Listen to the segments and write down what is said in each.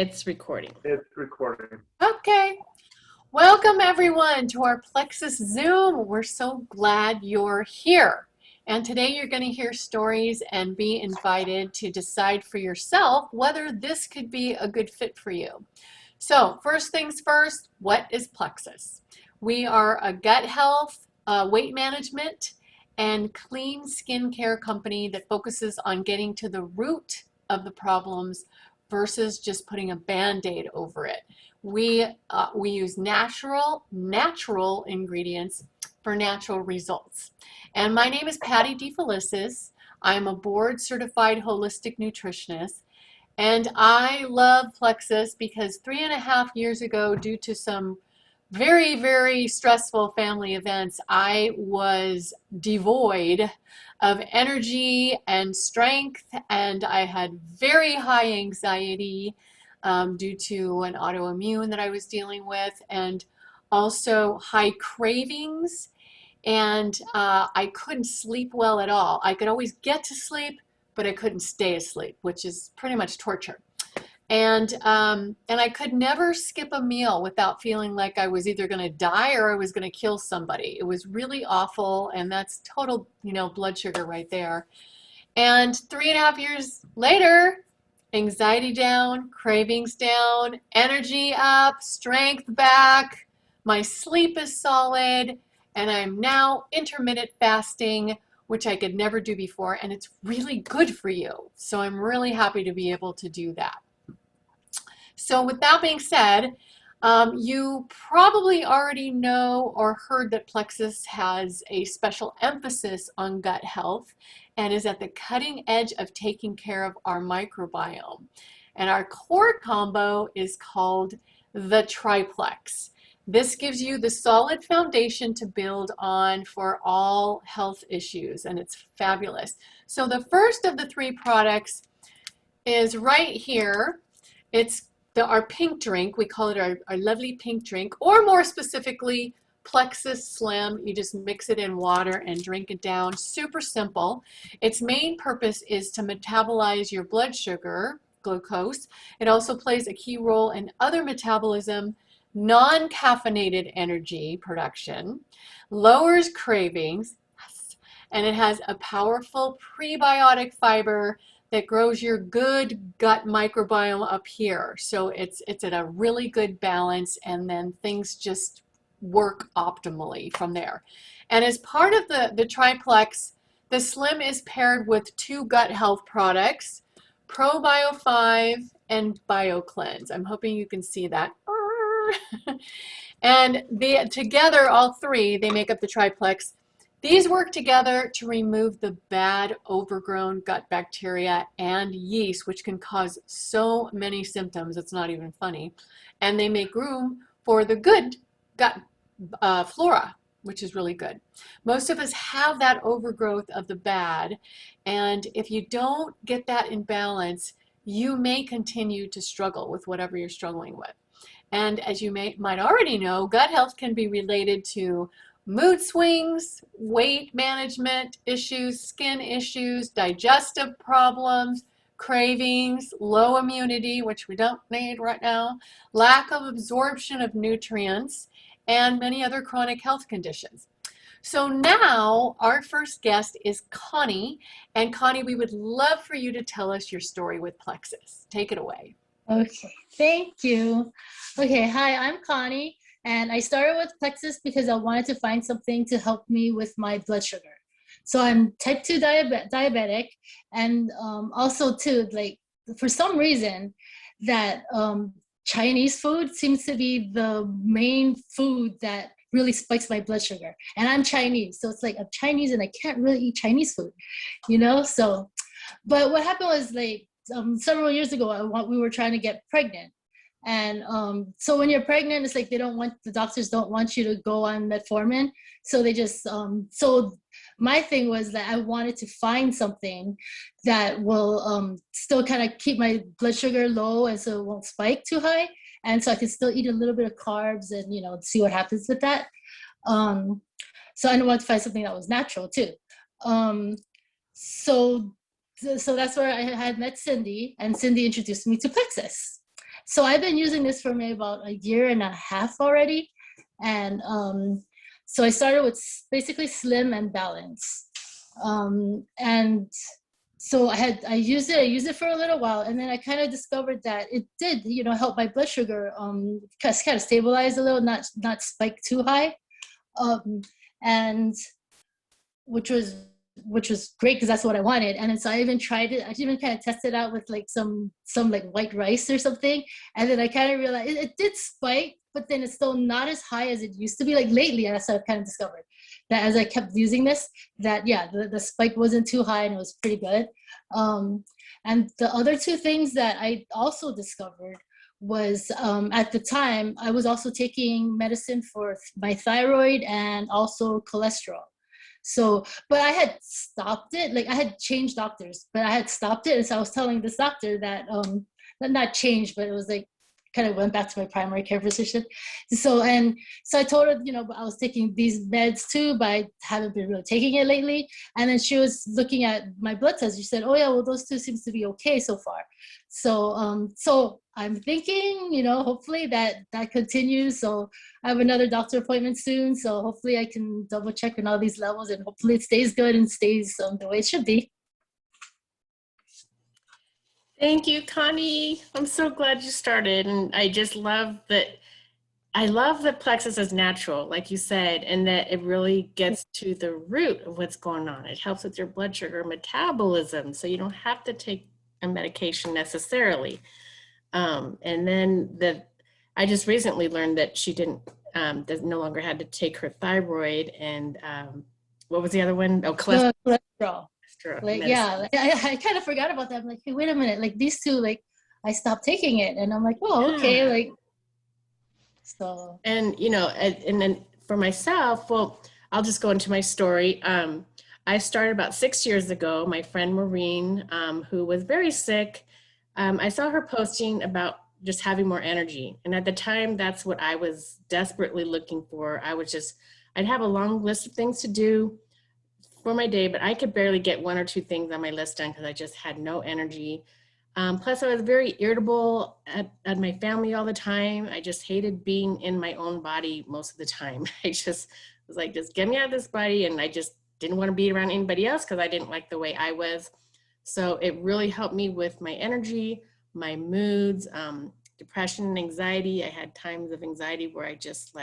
It's recording. It's recording. Okay. Welcome everyone to our Plexus Zoom. We're so glad you're here. And today you're going to hear stories and be invited to decide for yourself whether this could be a good fit for you. So first things first, what is Plexus? We are a gut health, weight management, and clean skincare company that focuses on getting to the root of the problems versus just putting a band-aid over it. We use natural ingredients for natural results. And my name is Patty DeFelicis. I'm a board certified holistic nutritionist. And I love Plexus because 3.5 years ago, due to some very stressful family events, I was devoid of energy and strength, and I had very high anxiety due to an autoimmune that I was dealing with, and also high cravings, and I couldn't sleep well at all. I could always get to sleep, but I couldn't stay asleep, which is pretty much torture. And I could never skip a meal without feeling like I was either going to die or I was going to kill somebody. It was really awful, and that's total, blood sugar right there. And 3.5 years later, anxiety down, cravings down, energy up, strength back, my sleep is solid, and I'm now intermittent fasting, which I could never do before, and it's really good for you. So I'm really happy to be able to do that. So with that being said, you probably already know or heard that Plexus has a special emphasis on gut health and is at the cutting edge of taking care of our microbiome. And our core combo is called the triplex. This gives you the solid foundation to build on for all health issues, and it's fabulous. So the first of the 3 products is right here. It's our pink drink. We call it our lovely pink drink, or more specifically, Plexus Slim. You just mix it in water and drink it down. Super simple. Its main purpose is to metabolize your blood sugar, glucose. It also plays a key role in other metabolism, non-caffeinated energy production, lowers cravings, and it has a powerful prebiotic fiber that grows your good gut microbiome up here. So it's at a really good balance, and then things just work optimally from there. And as part of the triplex, the Slim is paired with 2 gut health products, ProBio 5 and BioCleanse. I'm hoping you can see that. And together, all 3, they make up the triplex. These work together to remove the bad overgrown gut bacteria and yeast, which can cause so many symptoms, it's not even funny. And they make room for the good gut flora, which is really good. Most of us have that overgrowth of the bad, and if you don't get that in balance, you may continue to struggle with whatever you're struggling with. And as you might already know, gut health can be related to mood swings, weight management issues, skin issues, digestive problems, cravings, low immunity, which we don't need right now, lack of absorption of nutrients, and many other chronic health conditions. So now our first guest is Connie. And Connie, we would love for you to tell us your story with Plexus. Take it away. Okay, thank you. Okay, hi, I'm Connie. And I started with Plexus because I wanted to find something to help me with my blood sugar. So I'm type 2 diabetic, and also too, like, for some reason that Chinese food seems to be the main food that really spikes my blood sugar. And I'm Chinese, so it's like I'm Chinese and I can't really eat Chinese food, So, but what happened was, like, several years ago, we were trying to get pregnant. And so when you're pregnant, it's like the doctors don't want you to go on metformin. So they just, so my thing was that I wanted to find something that will still kind of keep my blood sugar low, and so it won't spike too high. And so I can still eat a little bit of carbs and, see what happens with that. So I wanted to find something that was natural too. So that's where I had met Cindy, and Cindy introduced me to Plexus. So I've been using this for maybe about a year and a half already. And so I started with basically Slim and Balance. And so I used it for a little while, and then I kind of discovered that it did, help my blood sugar kind of stabilize a little, not spike too high. Um, and which was great because that's what I wanted. And then so I even tried it. I even kind of tested out with like some like white rice or something. And then I kind of realized it did spike, but then it's still not as high as it used to be. Like lately, that's what I've kind of discovered that as I kept using this, that yeah, the spike wasn't too high and it was pretty good. And the other two things that I also discovered was at the time I was also taking medicine for my thyroid and also cholesterol. So, but I had stopped it. Like I had changed doctors, but I had stopped it. And so I was telling this doctor that not changed, but it was like kind of went back to my primary care physician. So I told her, but I was taking these meds too, but I haven't been really taking it lately. And then she was looking at my blood test. She said, "Oh yeah, well those two seems to be okay so far." So I'm thinking, hopefully that continues. So I have another doctor appointment soon. So hopefully I can double check on all these levels and hopefully it stays good and stays the way it should be. Thank you, Connie. I'm so glad you started. And I just love that. I love that Plexus is natural, like you said, and that it really gets to the root of what's going on. It helps with your blood sugar metabolism, so you don't have to take a medication necessarily. And then I just recently learned that she no longer had to take her thyroid and what was the other one? Oh, Cholesterol. Like, medicine. yeah, I kind of forgot about that. I'm like, hey, wait a minute. Like these two, like I stopped taking it and I'm like, oh, okay. Yeah. Like, so. And, and then for myself, well, I'll just go into my story. I started about 6 years ago. My friend Maureen, who was very sick, I saw her posting about just having more energy. And at the time, that's what I was desperately looking for. I'd have a long list of things to do for my day, but I could barely get one or two things on my list done because I just had no energy. Plus, I was very irritable at my family all the time. I just hated being in my own body most of the time. I just was like, just get me out of this body. And I just didn't want to be around anybody else because I didn't like the way I was. So it really helped me with my energy, my moods, depression and anxiety. I had times of anxiety where I just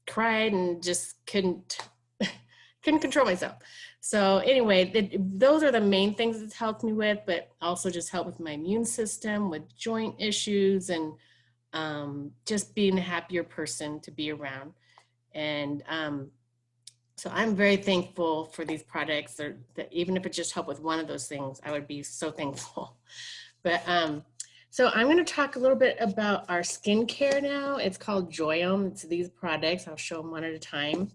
cried and just couldn't control myself. So anyway, those are the main things it's helped me with, but also just help with my immune system, with joint issues, and just being a happier person to be around. And so I'm very thankful for these products. That even if it just helped with one of those things, I would be so thankful. But so I'm going to talk a little bit about our skincare now. It's called Joyum. It's these products. I'll show them one at a time.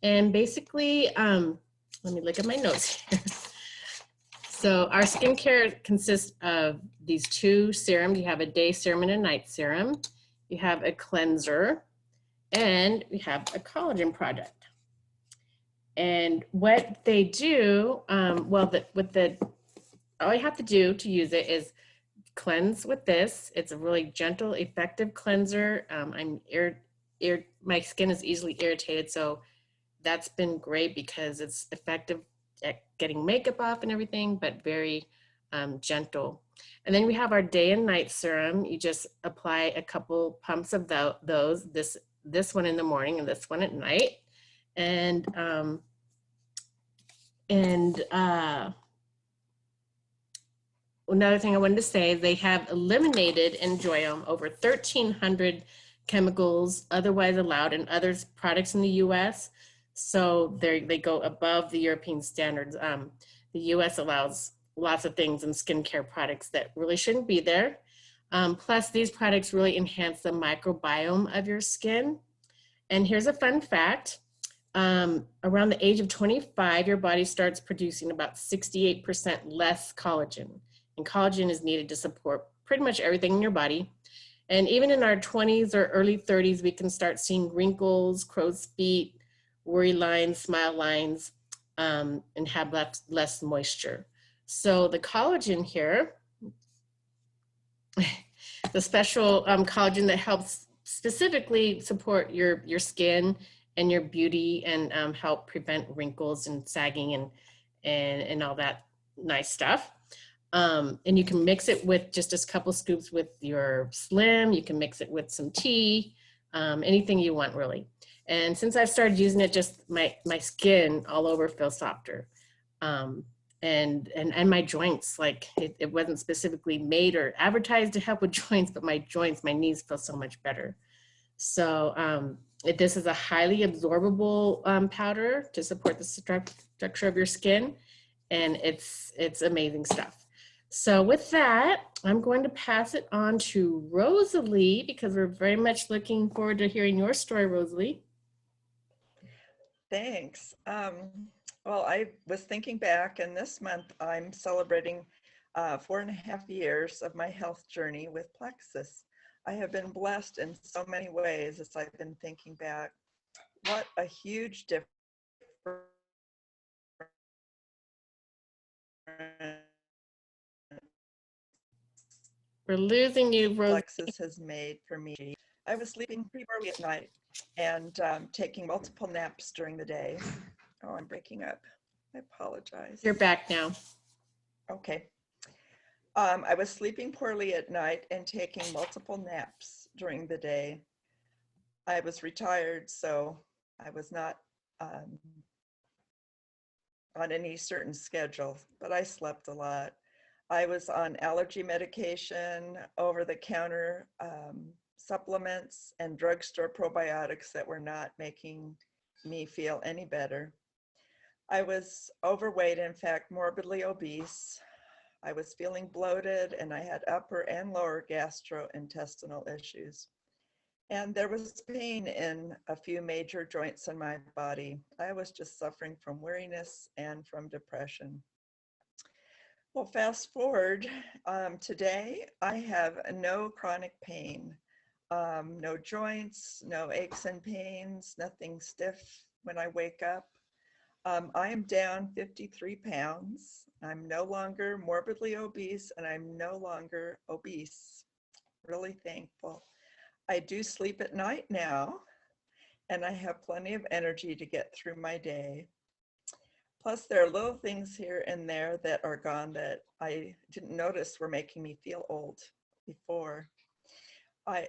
And basically, let me look at my notes here. So our skincare consists of these two serums. You have a day serum and a night serum. You have a cleanser, and we have a collagen product. And what they do, all you have to do to use it is cleanse with this. It's a really gentle, effective cleanser. My skin is easily irritated, so that's been great because it's effective at getting makeup off and everything, but very gentle. And then we have our day and night serum. You just apply a couple pumps of those, this one in the morning and this one at night. And another thing I wanted to say, they have eliminated in Joyum over 1,300 chemicals otherwise allowed in other products in the US. So they go above the European standards. The US allows lots of things in skincare products that really shouldn't be there. Plus, these products really enhance the microbiome of your skin. And here's a fun fact. Around the age of 25, your body starts producing about 68% less collagen. And collagen is needed to support pretty much everything in your body. And even in our 20s or early 30s, we can start seeing wrinkles, crow's feet, worry lines, smile lines, and have less moisture. So the collagen here the special collagen that helps specifically support your skin and your beauty and help prevent wrinkles and sagging and all that nice stuff. And you can mix it with just a couple scoops with your Slim. You can mix it with some tea, anything you want really. And since I've started using it, just my skin all over feels softer. And my joints, like it wasn't specifically made or advertised to help with joints, but my joints, my knees feel so much better. So this is a highly absorbable powder to support the structure of your skin, and it's amazing stuff. So with that, I'm going to pass it on to Rosalie because we're very much looking forward to hearing your story, Rosalie. Thanks. Well, I was thinking back, and this month I'm celebrating 4.5 years of my health journey with Plexus. I have been blessed in so many ways as I've been thinking back. What a huge difference We're losing you, Rosalie. Plexus has made for me. I was sleeping pretty early at night and taking multiple naps during the day. Oh, I'm breaking up. I apologize. You're back now. Okay. I was sleeping poorly at night and taking multiple naps during the day. I was retired, so I was not on any certain schedule, but I slept a lot. I was on allergy medication, over-the-counter supplements, and drugstore probiotics that were not making me feel any better. I was overweight, in fact, morbidly obese. I was feeling bloated, and I had upper and lower gastrointestinal issues. And there was pain in a few major joints in my body. I was just suffering from weariness and from depression. Well, fast forward, today I have no chronic pain, no joints, no aches and pains, nothing stiff when I wake up. I am down 53 pounds. I'm no longer morbidly obese, and I'm no longer obese. Really thankful. I do sleep at night now, and I have plenty of energy to get through my day. Plus, there are little things here and there that are gone that I didn't notice were making me feel old before. I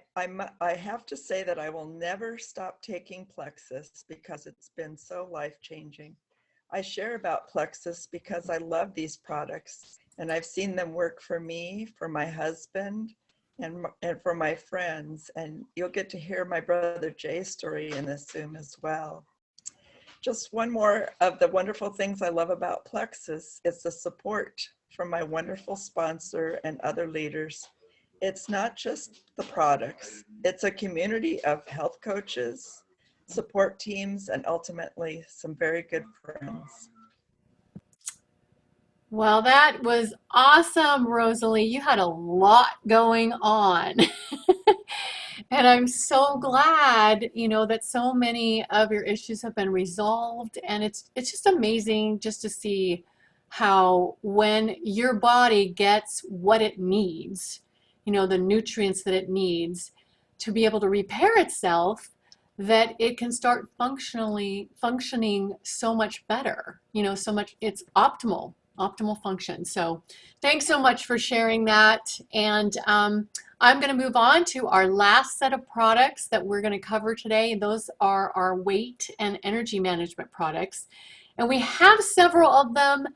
have to say that I will never stop taking Plexus because it's been so life-changing. I share about Plexus because I love these products, and I've seen them work for me, for my husband, and for my friends. And you'll get to hear my brother Jay's story in this Zoom as well. Just one more of the wonderful things I love about Plexus is the support from my wonderful sponsor and other leaders. It's not just the products, it's a community of health coaches, support teams, and ultimately some very good friends. Well, that was awesome, Rosalie. You had a lot going on. And I'm so glad, that so many of your issues have been resolved. And it's just amazing just to see how when your body gets what it needs, the nutrients that it needs to be able to repair itself, that it can start functioning so much better, so much, it's optimal function. So thanks so much for sharing that. And I'm going to move on to our last set of products that we're going to cover today. Those are our weight and energy management products. And we have several of them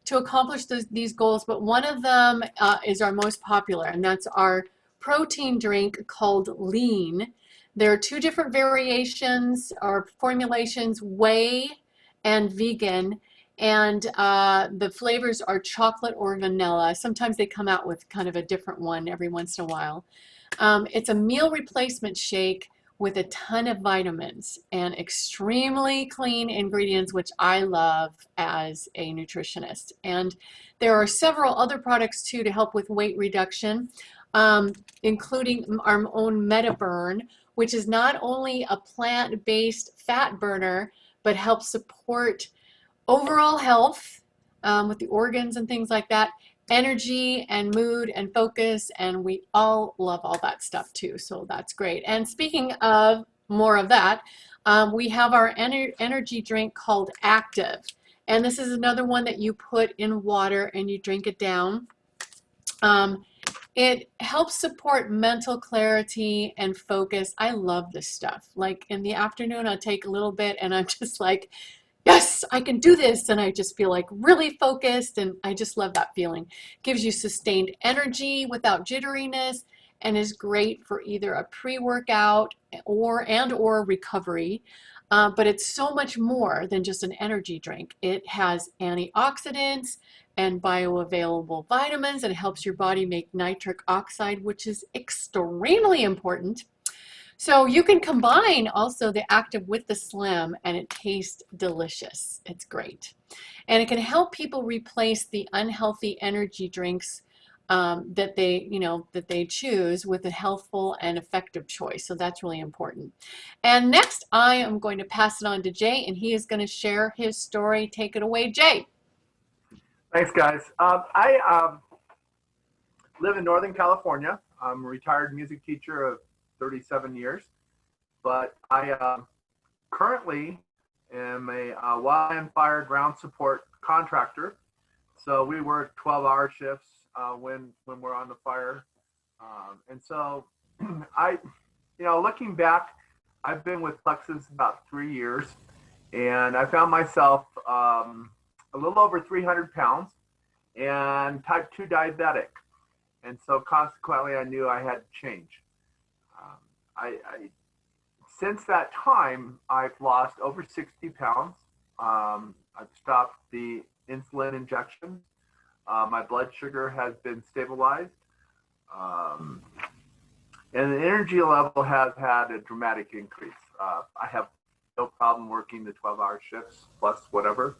to accomplish these goals, but one of them is our most popular, and that's our protein drink called Lean. There are two different variations or formulations, whey and vegan. And the flavors are chocolate or vanilla. Sometimes they come out with kind of a different one every once in a while. It's a meal replacement shake with a ton of vitamins and extremely clean ingredients, which I love as a nutritionist. And there are several other products too to help with weight reduction, including our own MetaBurn, which is not only a plant-based fat burner, but helps support overall health with the organs and things like that, energy and mood and focus, and we all love all that stuff too, so that's great. And speaking of more of that, we have our energy drink called Active, and this is another one that you put in water and you drink it down. It helps support mental clarity and focus. I love this stuff. Like in the afternoon, I'll take a little bit and I'm just like, yes, I can do this. And I just feel like really focused, and I just love that feeling. Gives you sustained energy without jitteriness, and is great for either a pre-workout or recovery. But it's so much more than just an energy drink. It has antioxidants and bioavailable vitamins, and it helps your body make nitric oxide, which is extremely important. So you can combine also the Active with the Slim, and it tastes delicious. It's great. And it can help people replace the unhealthy energy drinks that they choose with a healthful and effective choice. So that's really important. And next, I am going to pass it on to Jay, and he is going to share his story. Take it away, Jay. Thanks, guys. I live in Northern California. I'm a retired music teacher of 37 years, but I currently am a wildland fire ground support contractor. So we work 12-hour shifts when we're on the fire. And so looking back, I've been with Plexus about 3 years, and I found myself a little over 300 pounds and type 2 diabetic. And so consequently, I knew I had to change. Since that time, I've lost over 60 pounds. I've stopped the insulin injection. My blood sugar has been stabilized. And the energy level has had a dramatic increase. I have no problem working the 12-hour shifts plus whatever.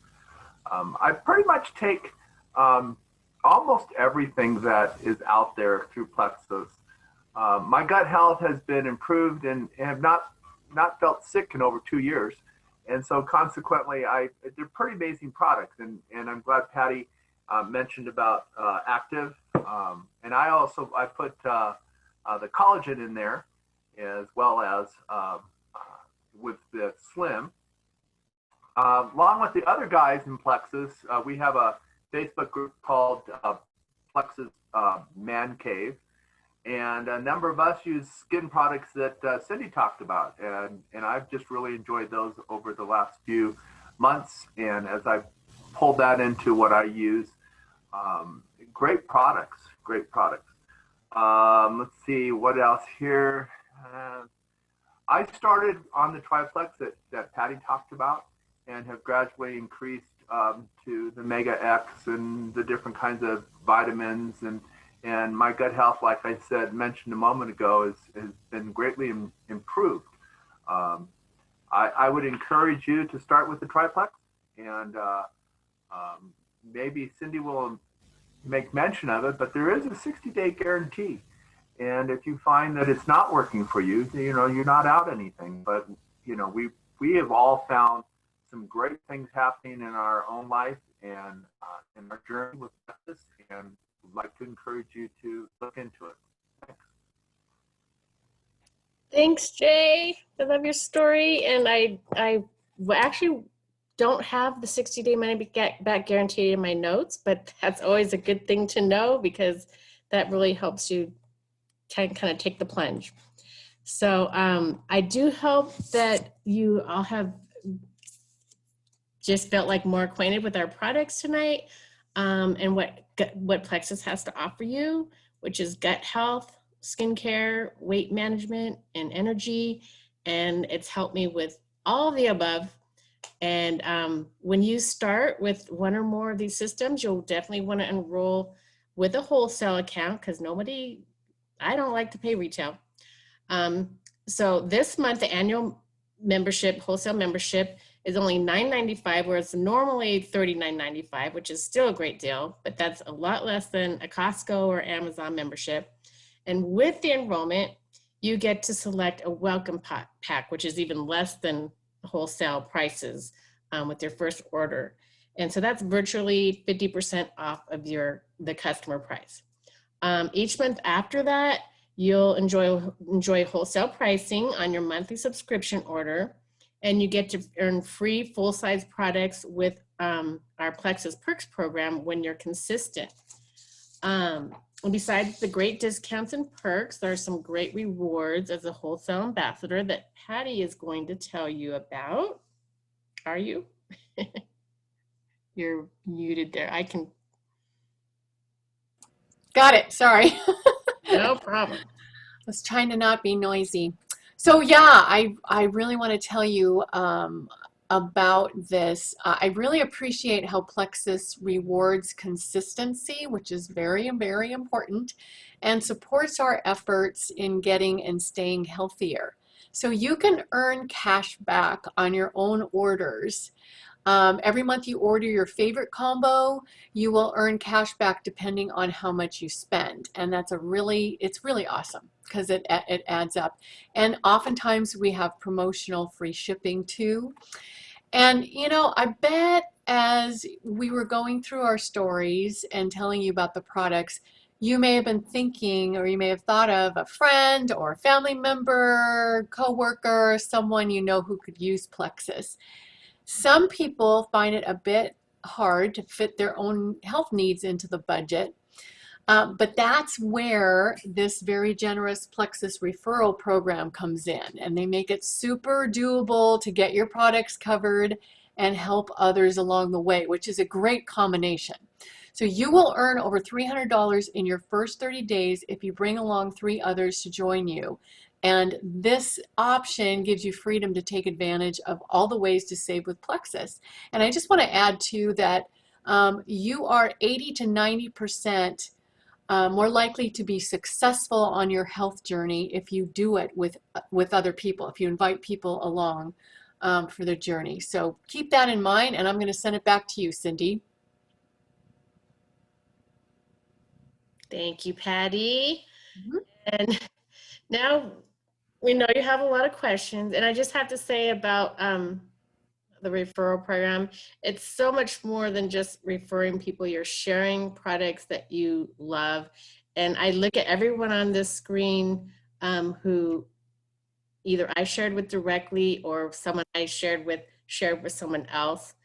I pretty much take almost everything that is out there through Plexus. My gut health has been improved and have not felt sick in over 2 years. And so consequently, they're pretty amazing products. And I'm glad Patty mentioned about Active. And I put the collagen in there, as well as with the Slim. Along with the other guys in Plexus, we have a Facebook group called Plexus Man Cave. And a number of us use skin products that Cindy talked about. And I've just really enjoyed those over the last few months. And as I've pulled that into what I use, great products, great products. Let's see, what else here? I started on the triplex that Patty talked about, and have gradually increased to the Mega X and the different kinds of vitamins. And my gut health, like I said, mentioned a moment ago, has been greatly improved. I would encourage you to start with the triplex, and maybe Cindy will make mention of it, but there is a 60-day guarantee. And if you find that it's not working for you, you're not out anything. But we have all found some great things happening in our own life and in our journey with this, and would like to encourage you to look into it. Thanks. Thanks, Jay. I love your story, and I actually don't have the 60-day money back guarantee in my notes, but that's always a good thing to know, because that really helps you kind of take the plunge. So I do hope that you all have just felt like more acquainted with our products tonight, and what Plexus has to offer you, which is gut health, skincare, weight management, and energy. And it's helped me with all of the above. And when you start with one or more of these systems, you'll definitely want to enroll with a wholesale account, because I don't like to pay retail. So this month, the annual membership, wholesale membership, is only $9.95, whereas normally $39.95, which is still a great deal, but that's a lot less than a Costco or Amazon membership. And with the enrollment, you get to select a welcome pack, which is even less than wholesale prices with your first order. And so that's virtually 50% off of the customer price. Each month after that, you'll enjoy wholesale pricing on your monthly subscription order, and you get to earn free full-size products with our Plexus Perks program when you're consistent. And besides the great discounts and perks, there are some great rewards as a wholesale ambassador that Patty is going to tell you about. Are you? You're muted there. I can. Got it. Sorry. No problem. I was trying to not be noisy. So yeah, I really want to tell you about this. I really appreciate how Plexus rewards consistency, which is very, very important, and supports our efforts in getting and staying healthier. So you can earn cash back on your own orders. Every month you order your favorite combo, you will earn cash back depending on how much you spend. And that's it's really awesome because it adds up. And oftentimes we have promotional free shipping too. And you know, I bet as we were going through our stories and telling you about the products, you may have been thinking, or you may have thought of a friend or a family member, coworker, someone you know who could use Plexus. Some people find it a bit hard to fit their own health needs into the budget, but that's where this very generous Plexus referral program comes in, and they make it super doable to get your products covered and help others along the way, which is a great combination. So you will earn over $300 in your first 30 days if you bring along 3 others to join you. And this option gives you freedom to take advantage of all the ways to save with Plexus. And I just want to add too that you are 80 to 90% more likely to be successful on your health journey if you do it with other people, if you invite people along for the journey. So keep that in mind, and I'm going to send it back to you, Cindy. Thank you, Patty. Mm-hmm. And now we know you have a lot of questions, and I just have to say about the referral program, it's so much more than just referring people. You're sharing products that you love. And I look at everyone on this screen who either I shared with directly or someone I shared with someone else.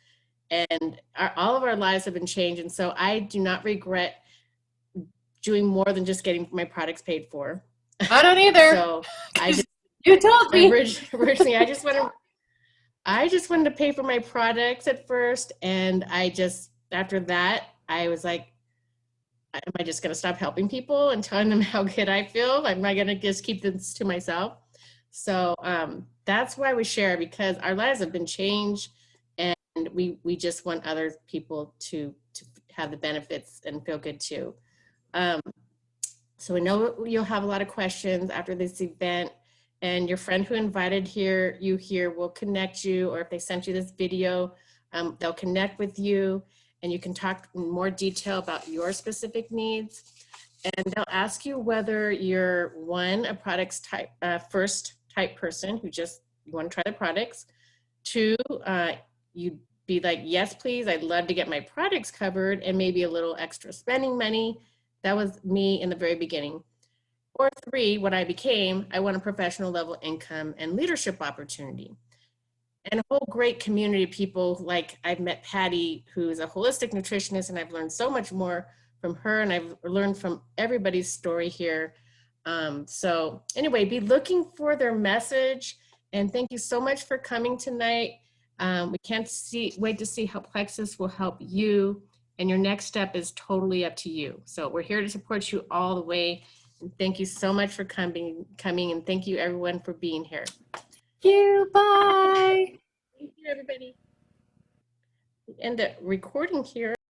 And all of our lives have been changed. And so I do not regret doing more than just getting my products paid for. I don't either. So I just, you told me. Originally, I just wanted to pay for my products at first. And after that, I was like, am I just going to stop helping people and telling them how good I feel? Am I going to just keep this to myself? So that's why we share, because our lives have been changed, and we just want other people to have the benefits and feel good too. So we know you'll have a lot of questions after this event, and your friend who invited you here will connect you, or if they sent you this video, they'll connect with you, and you can talk in more detail about your specific needs. And they'll ask you whether you're a products type, first type person who you want to try the products. 2, you'd be like, yes, please, I'd love to get my products covered and maybe a little extra spending money. That was me in the very beginning. Or 3, what I became, I want a professional level income and leadership opportunity. And a whole great community of people. Like I've met Patty, who's a holistic nutritionist, and I've learned so much more from her, and I've learned from everybody's story here. So anyway, be looking for their message, and thank you so much for coming tonight. We can't wait to see how Plexus will help you, and your next step is totally up to you. So we're here to support you all the way. And thank you so much for coming, and thank you everyone for being here. Thank you. Bye. Thank you, everybody. End the recording here.